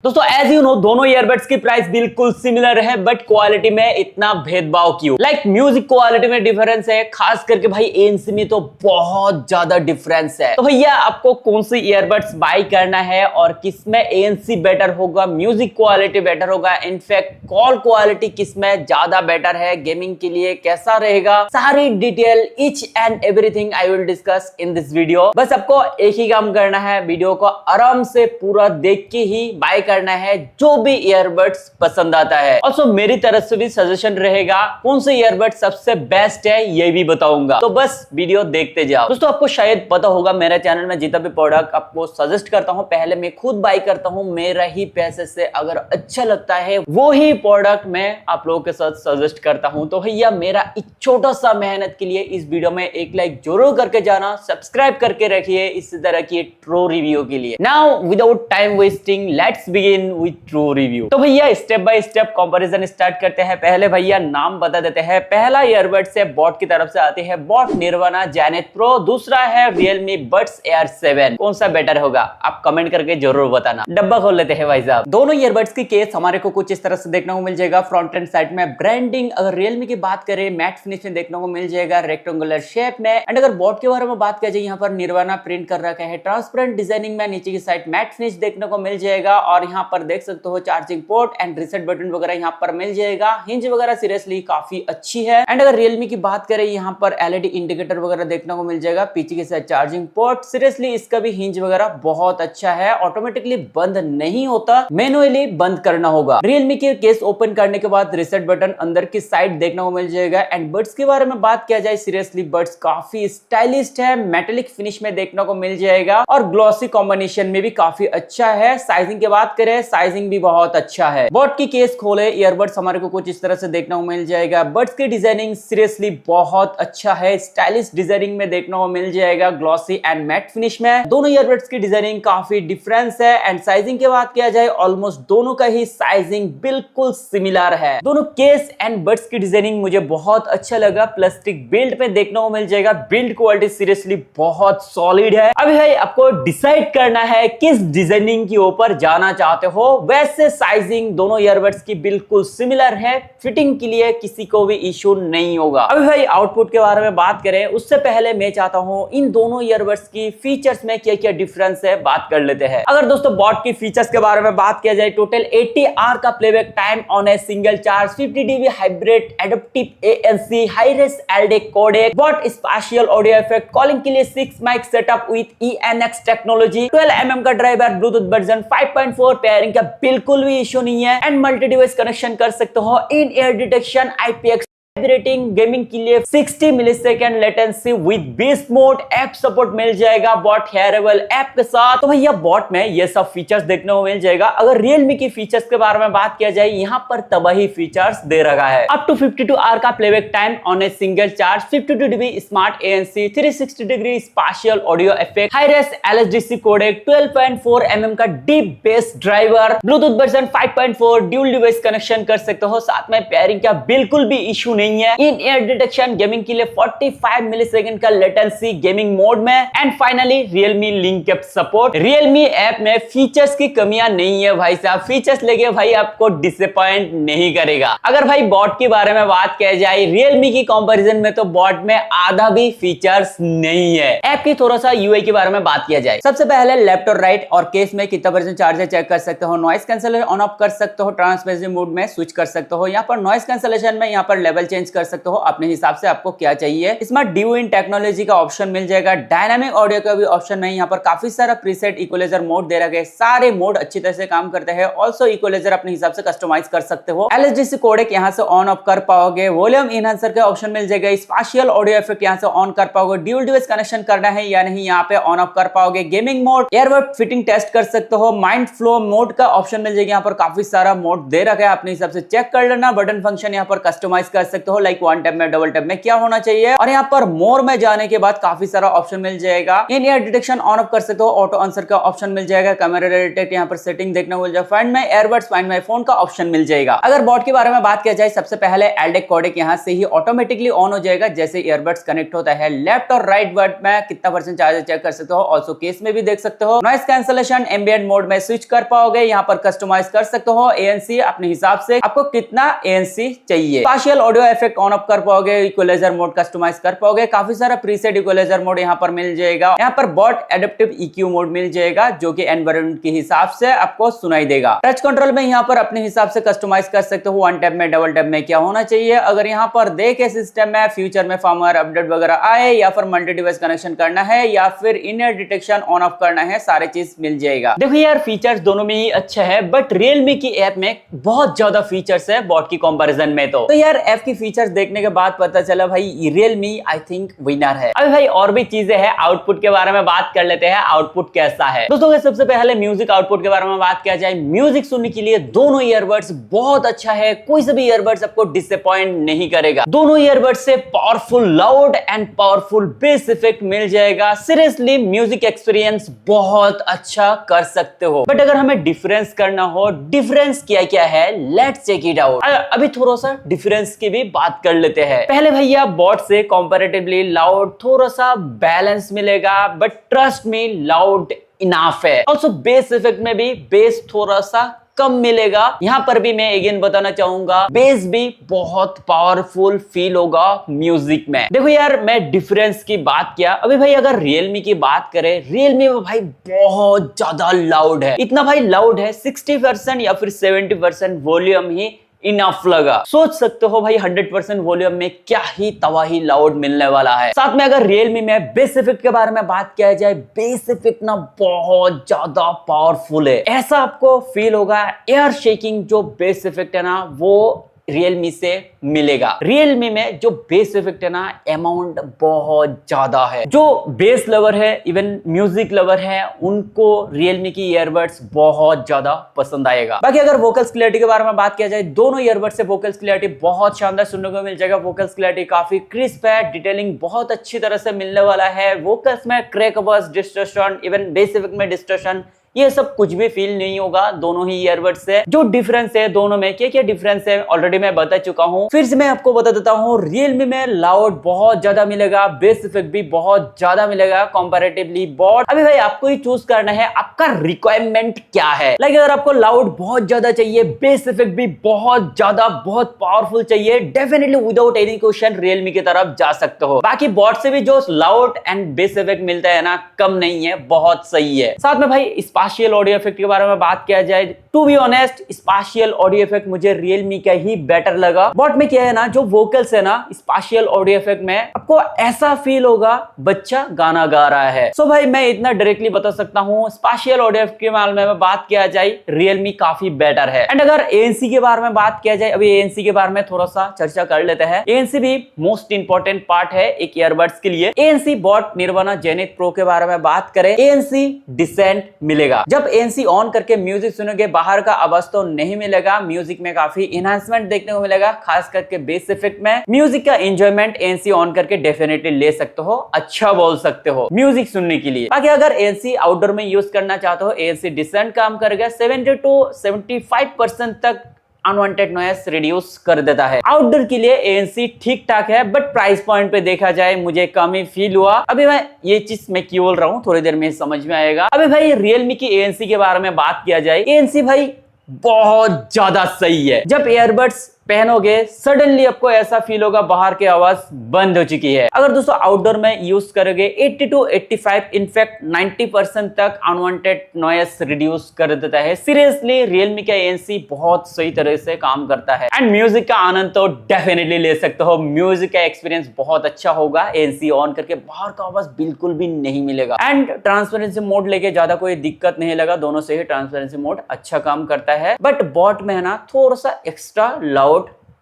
दोस्तों as you know दोनों earbuds की प्राइस बिल्कुल सिमिलर है बट क्वालिटी में इतना भेदभाव क्यों। म्यूजिक क्वालिटी में डिफरेंस है, खास करके भाई एएनसी में तो बहुत ज्यादा डिफरेंस है। तो भैया आपको कौन सी ईयरबड्स बाय करना है और किसमें एएनसी बेटर होगा, म्यूजिक क्वालिटी बेटर होगा, इनफैक्ट कॉल क्वालिटी किसमें ज्यादा बेटर है, गेमिंग के लिए कैसा रहेगा, सारी detail each and everything I will discuss in this video. बस आपको एक ही काम करना है, वीडियो को आराम से पूरा देख के ही बाय करना है जो भी ईयरबड्स पसंद आता है। और मेरी तरफ से भी सजेशन रहेगा कौन से ईयरबड सबसे बेस्ट है ये भी बताऊंगा, तो बस वीडियो देखते जाओ। दोस्तों आपको शायद पता होगा मेरे चैनल में जितना भी प्रोडक्ट आपको सजेस्ट करता हूं पहले मैं खुद बाय करता हूं मेरा ही पैसे से, अगर अच्छा लगता है वो ही प्रोडक्ट मैं आप लोगों के साथ सजेस्ट करता हूं। तो भैया मेरा एक छोटा सा मेहनत के लिए इस वीडियो में एक लाइक जरूर करके जाना, सब्सक्राइब करके रखिए इस तरह की ट्रू रिव्यू के लिए। Now without time wasting let's begin with true review. तो भैया step by step comparison start करते हैं। पहले भैया नाम बता देते हैं। पहला ईयरबड से बॉट की तरफ से आती है बॉट निर्वाणा जेनेट प्रो, दूसरा है रियलमी बड्स एयर 7। कौन सा बेटर होगा आप कमेंट करके जरूर बताना। डब्बा खोल लेते हैं भाई साहब। दोनों ईयरबड्स की केस हमारे को कुछ इस तरह से देखने को मिल जाएगा। फ्रंट एंड साइड में ब्रांडिंग अगर रियलमी की बात करें मैट फिनिश में देखने को मिल जाएगा, रेक्टेंगुलर शेप में। एंड अगर बॉट के बारे में बात किया जाए यहाँ पर निर्वाणा प्रिंट कर रखा है ट्रांसपेरेंट डिजाइनिंग में, नीचे की साइड मैट फिनिश देखने को मिल जाएगा। और यहाँ पर देख सकते हो charging port and reset button वगैरह यहाँ पर मिल जाएगा। हिंज वगैरह सीरियसली काफी अच्छी है। एंड अगर रियलमी की बात करें यहाँ पर एलईडी इंडिकेटर वगैरह देखने को मिल जाएगा, पीछे के साथ चार्जिंग पोर्ट, सीरियसली इसका भी हिंज वगैरह बहुत अच्छा है। ऑटोमेटिकली बंद नहीं होता, मैनुअली बंद करना होगा। रियलमी के केस ओपन करने के बाद रीसेट बटन अंदर की साइड देखने को मिल जाएगा। एंड बड्स के बारे में बात किया जाए सीरियसली बड्स काफी स्टाइलिश है, मेटेलिक फिनिश में देखने को मिल जाएगा और ग्लॉसी कॉम्बिनेशन में भी काफी अच्छा है। साइजिंग की बात करें साइजिंग भी बहुत अच्छा है। बॉट की केस खोले ईयरबड्स हमारे को कुछ इस तरह से देखने को मिल जाएगा। बड्स की डिजाइनिंग सीरियसली बहुत अच्छा है, स्टाइलिश डिजाइनिंग में देखने को मिल जाएगा, ग्लॉसी एंड मैट फिनिश में। दोनों ईयरबड्स की डिजाइनिंग काफी डिफरेंस है। एंड साइजिंग की बात किया जाए ऑलमोस्ट दोनों का ही साइजिंग बिल्कुल सिमिलर है। दोनों केस एंड बड्स की डिजाइनिंग मुझे बहुत अच्छा लगा। प्लास्टिक बिल्ड में देखने को मिल जाएगा, बिल्ड क्वालिटी सीरियसली बहुत सॉलिड है। अभी भाई आपको डिसाइड करना है किस डिजाइनिंग के ऊपर जाना चाहते हो। वैसे साइजिंग दोनों ईयरबड्स की बिल्कुल सिमिलर है, फिटिंग के लिए किसी को भी इश्यू नहीं होगा। अभी भाई आउटपुट के बारे में बात करें उससे पहले मैं चाहता हूं इन दोनों ईयरबड्स की फीचर्स में क्या क्या डिफरेंस है बात कर लेते हैं। अगर दोस्तों बॉट की फीचर्स के बारे में बात किया जाए टोटल 80 आवर का playback time on a single charge, 50 dB hybrid adaptive ANC, high res LD codec, boAt spatial audio effect, calling के लिए 6 mic setup with ENX technology, 12 mm का ड्राइवर, ब्लूटूथ वर्जन 5.4, पेयरिंग का बिल्कुल भी issue नहीं है। And multi device connection कर सकते हो, in ear detection, IPX rating, gaming के लिए 60 millisecond latency with beast mode, app support मिल जाएगा बॉट हेयरेबल ऐप के साथ। तो भैया बॉट में ये सब फीचर्स देखने को मिल जाएगा। अगर रियलमी की फीचर्स के बारे में बात किया जाए यहाँ पर तबाही फीचर्स दे रखा है। अप टू 52 आवर का playback time on a single charge, 52 dB smart ANC, 360 degree spatial audio effect, high res LSDC codec, 12.4 mm का deep bass driver, Bluetooth version 5.4, dual device connection कर सकते हो, साथ में पेयरिंग का बिल्कुल भी इश्यू नहीं है। इन एयर डिटेक्शन, गेमिंग के लिए 45 मिलीसेकंड का लेटेंसी गेमिंग मोड में। And finally Realme link app support. Realme app में फीचर्स की कमियां नहीं है भाई साहब, फीचर्स लेके भाई आपको डिसअपॉइंट नहीं करेगा। अगर भाई बॉट के बारे में बात किया जाए रियलमी की कंपैरिजन में तो बॉट में आधा भी फीचर्स नहीं है। ऐप की थोड़ा सा यूआई के बारे में बात किया जाए, सबसे पहले लेफ्ट और राइट और केस में कितना परसेंट चार्ज है चेक कर सकते हो, नॉइस कैंसलेशन ऑन ऑफ कर सकते हो, ट्रांसपेरेंसी मोड में स्विच कर सकते हो। यहाँ पर नॉइस कैंसलेशन में यहाँ पर लेवल चेंज कर सकते हो अपने हिसाब से आपको क्या चाहिए। इसमें ड्यू इन टेक्नोलॉजी का ऑप्शन मिल जाएगा, डायनामिक ऑडियो का भी ऑप्शन है। यहाँ पर काफी सारा प्रीसेट इक्वलाइजर मोड दे रखे हैं, सारे मोड अच्छी तरह से काम करते हैं। ऑल्सो इक्वलाइजर अपने हिसाब से कस्टमाइज कर सकते हो। LSDC कोडेक यहाँ से ऑन ऑफ कर पाओगे, वॉल्यूम इनहांसर का ऑप्शन मिल जाएगा, स्पेशियल ऑडियो इफेक्ट यहाँ से ऑन कर पाओगे, ड्यूल डिवाइस कनेक्शन करना है या नहीं यहाँ पे ऑन ऑफ कर पाओगे, gaming mode, earbud fitting test कर सकते हो, माइंड फ्लो मोड का ऑप्शन मिल जाएगा। यहाँ पर काफी सारा मोड दे रखा है, अपने हिसाब से चेक कर लेना। बटन फंक्शन यहाँ पर कस्टमाइज कर सकते सकते हो, लाइक वन टैप में, डबल टैप में क्या होना चाहिए। और यहाँ पर मोर में जाने के बाद काफी सारा ऑप्शन मिल जाएगा। इन ईयर डिटेक्शन ऑन ऑफ कर सकते हो, ऑटो आंसर का ऑप्शन मिल जाएगा, कैमरा डिटेक्ट, यहाँ पर सेटिंग देखने को मिल जाएगा, find my airbuds, find my phone का ऑप्शन मिल जाएगा। अगर बॉट के बारे में बात किया जाए, सबसे पहले एल्डेक कोडेक यहाँ से ही ऑटोमेटिकली ऑन हो जाएगा जैसे ईयरबड्स कनेक्ट होता है। लेफ्ट और राइट बट में कितना परसेंट चार्ज चेक कर सकते हो, ऑल्सो केस में भी देख सकते हो। नॉइस कैंसलेशन एम्बिएंट मोड में स्विच कर पाओगे, यहाँ पर कस्टमाइज कर सकते हो एएनसी अपने हिसाब से, आपको कितना एएनसी चाहिए। Special audio effect on off कर पाओगे, इक्वलाइजर मोड कस्टमाइज कर पाओगे, काफी सारा प्रीसेट इक्वलाइजर मोड यहाँ पर मिल जाएगा। यहाँ पर बॉट एडेप्टिव EQ मोड मिल जाएगा जो कि एनवायरनमेंट के हिसाब से आपको सुनाई देगा। टच कंट्रोल में यहाँ पर अपने हिसाब से कस्टमाइज कर सकते हो, वन टैप में, डबल टैप में क्या होना चाहिए। अगर यहाँ पर देखे सिस्टम में फ्यूचर में फर्मवेयर अपडेट वगैरह आए, या फिर मल्टी डिवाइस कनेक्शन करना है, या फिर इन ईयर डिटेक्शन ऑन ऑफ करना है, सारे चीज मिल जाएगा। देखो यार फीचर्स दोनों में ही अच्छा है, बट रियलमी की ऐप में बहुत ज्यादा फीचर्स है बॉट की कंपैरिजन में। तो यार ऐप की फीचर्स देखने के बाद पता चला भाई रियलमी आई थिंक विनर है। अभी भाई और भी चीजें हैं, आउटपुट के बारे में बात कर लेते हैं, आउटपुट कैसा है दोस्तों। सबसे पहले म्यूजिक आउटपुट के बारे में बात किया जाए, म्यूजिक सुनने के लिए दोनों ईयरबड्स बहुत अच्छा है, कोई से भी ईयरबड्स आपको डिसअपॉइंट नहीं करेगा। दोनों ईयरबड्स से powerful loud and powerful bass effect मिल जाएगा। सीरियसली म्यूजिक एक्सपीरियंस बहुत अच्छा कर सकते हो। बट अगर हमें डिफरेंस करना हो, डिफरेंस क्या क्या है, लेट्स चेक इट आउट। अभी थोड़ा सा डिफरेंस की भी बात कर लेते हैं। पहले भैया बॉट से कंपैरेटिवली लाउड थोड़ा सा बैलेंस मिलेगा, but trust me loud enough है। ऑल्सो बेस इफेक्ट में भी बेस थोड़ा सा कम मिलेगा। यहाँ पर भी मैं अगेन बताना चाहूंगा, बेस भी बहुत पावरफुल फील होगा म्यूजिक में। देखो यार मैं डिफरेंस की बात किया, अभी भाई अगर रियलमी की बात करें, रियलमी में भाई बहुत ज्यादा लाउड है। इतना भाई लाउड है 60% या फिर 70% वॉल्यूम ही इनफ लगा। सोच सकते हो भाई 100% वॉल्यूम में क्या ही तबाही लाउड मिलने वाला है। साथ में अगर रियलमी में बेस इफेक्ट के बारे में बात किया जाए, बेस इफेक्ट ना बहुत ज्यादा पावरफुल है। ऐसा आपको फील होगा, एयर शेकिंग जो बेस इफेक्ट है ना वो रियलमी से मिलेगा। रियलमी में जो बेस इफेक्ट है ना अमाउंट बहुत ज्यादा है। जो बेस लवर है, इवन म्यूजिक लवर है, उनको रियलमी की ईयरबड्स बहुत ज्यादा पसंद आएगा। बाकी अगर वोकल्स क्लैरिटी के बारे में बात किया जाए, दोनों ईयरबड्स से वोकल्स क्लैरिटी बहुत शानदार सुनने को मिल जाएगा। वोकल्स क्लैरिटी काफी क्रिस्प है, डिटेलिंग बहुत अच्छी तरह से मिलने वाला है। वोकल्स में क्रैक बस, डिस्टॉर्शन, इवन बेस इफेक्ट में डिस्टॉर्शन, ये सब कुछ भी फील नहीं होगा दोनों ही ईयरबड्स से। जो डिफरेंस है दोनों में, क्या क्या डिफरेंस है ऑलरेडी मैं बता चुका हूं, फिर से मैं आपको बता देता हूं। रियलमी में लाउड बहुत ज्यादा मिलेगा, बेस इफेक्ट भी बहुत ज्यादा मिलेगा कंपैरेटिवली बॉट। अभी भाई आपको ही चूज करना है आपका रिक्वायरमेंट क्या है। लाइक अगर आपको लाउड बहुत ज्यादा चाहिए, बेस इफेक्ट भी बहुत ज्यादा बहुत पावरफुल चाहिए, definitely without any question Realme की तरफ जा सकते हो। बाकी बॉट से भी जो लाउड एंड बेस इफेक्ट मिलता है ना, कम नहीं है, बहुत सही है। साथ में भाई स्पाशियल ऑडियो इफेक्ट के बारे में बात किया जाए, to be honest spatial audio effect मुझे रियलमी का ही बेटर लगा। बॉट में क्या है ना, जो वोकल्स है ना स्पाशियल ऑडियो इफेक्ट में, आपको ऐसा फील होगा बच्चा गाना गा रहा है। सो भाई मैं इतना डायरेक्टली बता सकता हूँ, स्पाशियल ऑडियो इफेक्ट के बारे में बात किया जाए, रियलमी काफी बेटर है। एंड अगर एएनसी के बारे में बात किया जाए, अभी एएनसी के बारे में थोड़ा सा चर्चा कर लेते हैं। एएनसी भी मोस्ट इंपॉर्टेंट पार्ट है एक ईयरबड्स के लिए। ANC bot nirvana zenith pro के बारे में बात करें, एएनसी डिसेंट मिलेगा। जब एएनसी ऑन करके म्यूजिक सुनोगे, बाहर का आवाज तो नहीं मिलेगा, म्यूजिक में काफी एनहांसमेंट देखने को मिलेगा, खास करके बेस इफेक्ट में। म्यूजिक का एंजॉयमेंट एएनसी ऑन करके डेफिनेटली ले सकते हो, अच्छा बोल सकते हो म्यूजिक सुनने के लिए। बाकी अगर एएनसी आउटडोर में यूज करना चाहते हो, एएनसी डिसेंट काम करेगा, 70 to 75% तक अनवांटेड नॉइस रिड्यूस कर देता है। आउटडोर के लिए एएनसी ठीक ठाक है, बट प्राइस पॉइंट पे देखा जाए मुझे कम ही फील हुआ। अभी मैं ये चीज मैं क्यों बोल रहा हूँ, थोड़ी देर में समझ में आएगा। अभी भाई रियलमी की एएनसी के बारे में बात किया जाए, एएनसी भाई बहुत ज्यादा सही है। जब ईयरबड्स पहनोगे सडनली आपको ऐसा फील होगा बाहर की आवाज बंद हो चुकी है। अगर दोस्तों आउटडोर में यूज करोगे 80 to 85 इनफैक्ट 90% तक अनवांटेड नॉइस रिड्यूस कर देता है। सीरियसली रियलमी का एएनसी बहुत सही तरह से काम करता है। एंड म्यूजिक का आनंद तो डेफिनेटली ले सकते हो, म्यूजिक का एक्सपीरियंस बहुत अच्छा होगा। एएनसी ऑन करके बाहर का आवाज बिल्कुल भी नहीं मिलेगा। एंड ट्रांसपेरेंसी मोड लेके ज्यादा कोई दिक्कत नहीं लगा, दोनों से ही ट्रांसपेरेंसी मोड अच्छा काम करता है। बट बॉट में है ना थोड़ा सा एक्स्ट्रा लाउड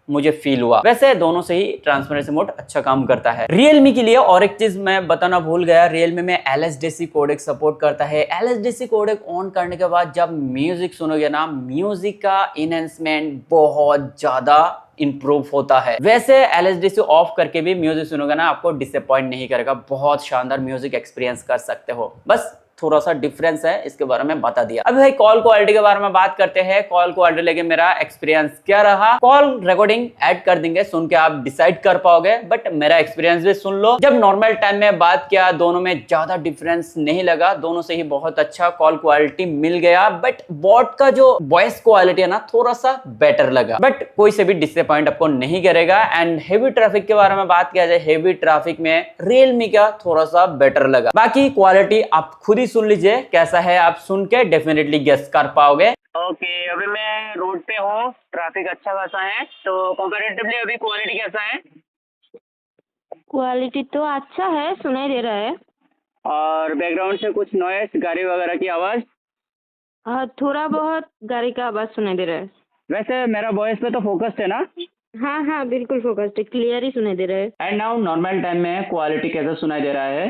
मुझे फील हुआ। वैसे दोनों से ही ट्रांसपेरेंसी मोड अच्छा काम करता है। Realme के लिए और एक चीज मैं बताना भूल गया, Realme में LSDC कोडेक सपोर्ट करता है। LSDC कोडेक ऑन करने के बाद जब म्यूजिक सुनोगे ना, म्यूजिक का इनहेंसमेंट बहुत ज्यादा इंप्रूव होता है। वैसे LSDC ऑफ करके भी म्यूजिक सुनोगे ना, आपको डिसअपॉइंट नहीं करेगा, बहुत शानदार म्यूजिक एक्सपीरियंस कर सकते हो। बस थोड़ा सा डिफरेंस है, इसके बारे में बता दिया। अब भाई कॉल क्वालिटी के बारे में बात करते हैं। कॉल क्वालिटी लेके मेरा एक्सपीरियंस क्या रहा। कॉल रिकॉर्डिंग ऐड कर देंगे, सुन के आप डिसाइड कर पाओगे, बट मेरा एक्सपीरियंस भी सुन लो। जब नॉर्मल टाइम में बात किया, दोनों में ज्यादा डिफरेंस नहीं लगा, दोनों से ही बहुत अच्छा कॉल क्वालिटी मिल गया। बट बॉट का जो वॉइस क्वालिटी है ना, थोड़ा सा बेटर लगा, बट कोई से भी डिसअपॉइंट आपको नहीं करेगा। एंड हेवी ट्रैफिक के बारे में बात किया जाए, हेवी ट्रैफिक में Realme का थोड़ा सा बेटर लगा। बाकी क्वालिटी आप खुद सुन लीजिए कैसा है, आप सुन के डेफिनेटली गेस कर पाओगे। ओके, अभी मैं रोड पे हूँ, ट्रैफिक अच्छा खासा है, तो कंपैरेटिवली अभी क्वालिटी कैसा है? क्वालिटी तो अच्छा है, सुनाई दे रहा है। और बैकग्राउंड से कुछ नॉइस, गाड़ी वगैरह की आवाज़? थोड़ा बहुत गाड़ी का आवाज़ सुनाई दे रहा है। वैसे मेरा वॉइस पे तो फोकस्ड है ना? हाँ हाँ, बिल्कुल फोकस्ड है, क्लियर ही सुनाई दे रहा है। एंड नाउ नॉर्मल टाइम में क्वालिटी कैसा सुनाई दे रहा है?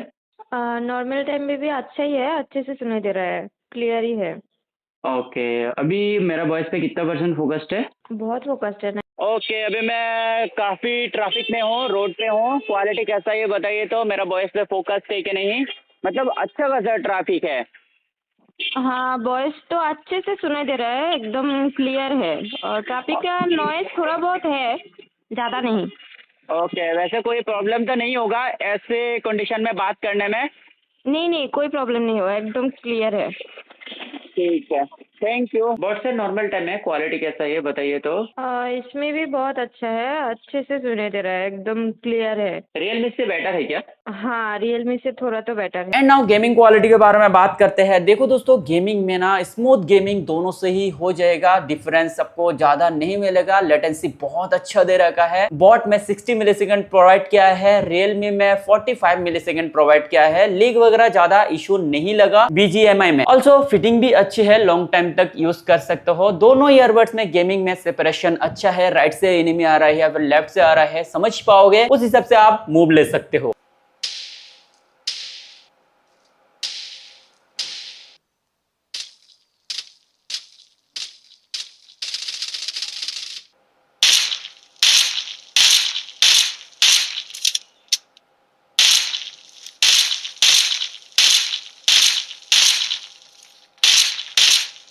नॉर्मल टाइम में भी अच्छा ही है, अच्छे से सुनाई दे रहा है, क्लियर ही है। ओके, अभी मेरा वॉइस पे कितना % फोकस्ड है? बहुत फोकस्ड है ना। ओके, अभी मैं काफ़ी ट्रैफिक में हूँ, रोड पे हूँ, क्वालिटी कैसा है ये बताइए तो, मेरा वॉइस पे फोकस्ड है कि नहीं? मतलब अच्छा खासा ट्रैफिक है। हाँ, वॉइस तो अच्छे से सुनाई दे रहा है, एकदम क्लियर है। और ट्रैफिक का नॉइस थोड़ा बहुत है, ज़्यादा नहीं। ओके, वैसे कोई प्रॉब्लम तो नहीं होगा ऐसे कंडीशन में बात करने में? नहीं नहीं, कोई प्रॉब्लम नहीं हुआ, एकदम क्लियर है। ठीक है, थैंक यू। बट से नॉर्मल टाइम में क्वालिटी कैसा है ये बताइए तो। इसमें भी बहुत अच्छा है, अच्छे से सुनाई दे रहा है, एकदम क्लियर है। रियलमी से बेटर है क्या? हाँ, Realme से थोड़ा तो बेटर है। एंड नाउ गेमिंग क्वालिटी के बारे में बात करते हैं। देखो दोस्तों, गेमिंग में ना स्मूथ गेमिंग दोनों से ही हो जाएगा, डिफरेंस आपको ज्यादा नहीं मिलेगा। लेटेंसी बहुत अच्छा दे रखा है। बॉट में 60 मिलीसेकंड प्रोवाइड किया है, Realme में 45 मिलीसेकंड प्रोवाइड किया है। लीग वगैरह ज्यादा इशू नहीं लगा BGMI में। ऑल्सो फिटिंग भी अच्छी है, लॉन्ग टाइम तक यूज कर सकते हो। दोनों ईयरबड्स में गेमिंग में सेपरेशन अच्छा है, राइट से एनिमी आ रहा है या फिर लेफ्ट से आ रहा है, समझ पाओगे, उस हिसाब से आप मूव ले सकते हो।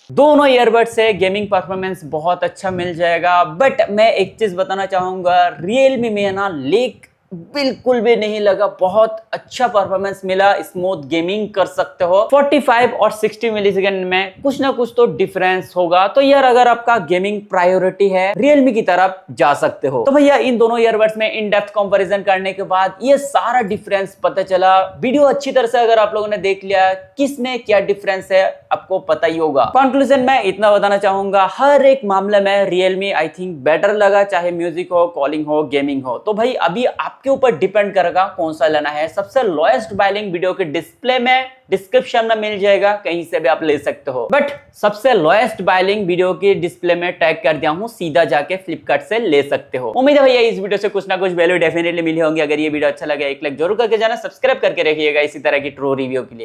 दोनों ईयरबड से गेमिंग परफॉर्मेंस बहुत अच्छा मिल जाएगा। बट मैं एक चीज बताना चाहूंगा, Realme में ना लेक बिल्कुल भी नहीं लगा, बहुत अच्छा परफॉर्मेंस मिला, स्मूथ गेमिंग कर सकते हो। 45 और 60 मिलीसेकंड में कुछ ना कुछ तो डिफरेंस होगा। तो यार अगर आपका गेमिंग प्रायोरिटी है, Realme की तरफ जा सकते हो। तो भैया इन दोनों ईयरबड्स में इन डेप्थ कंपैरिजन करने के बाद ये सारा डिफरेंस पता चला। वीडियो अच्छी तरह से अगर आप लोगों ने देख लिया, किस में क्या डिफरेंस है आपको पता ही होगा। कंक्लूजन में इतना बताना चाहूंगा, हर एक मामले में Realme आई थिंक बेटर लगा, चाहे म्यूजिक हो, कॉलिंग हो, गेमिंग हो। तो भाई अभी आपके ऊपर डिपेंड करेगा कौन सा लेना है। सबसे लोएस्ट बाय लिंक वीडियो के डिस्प्ले में, डिस्क्रिप्शन में मिल जाएगा, कहीं से भी आप ले सकते हो। बट सबसे लोएस्ट बाय लिंक वीडियो के डिस्प्ले में टैग कर दिया हूं, सीधा जाके फ्लिपकार्ट से ले सकते हो। उम्मीद है भैया इस वीडियो से कुछ ना कुछ वैल्यू डेफिनेटली मिली होंगी। अगर ये वीडियो अच्छा लगे एक लाइक जरूर करके जाना, सब्सक्राइब करके रखिएगा इसी तरह की ट्रू रिव्यू के लिए।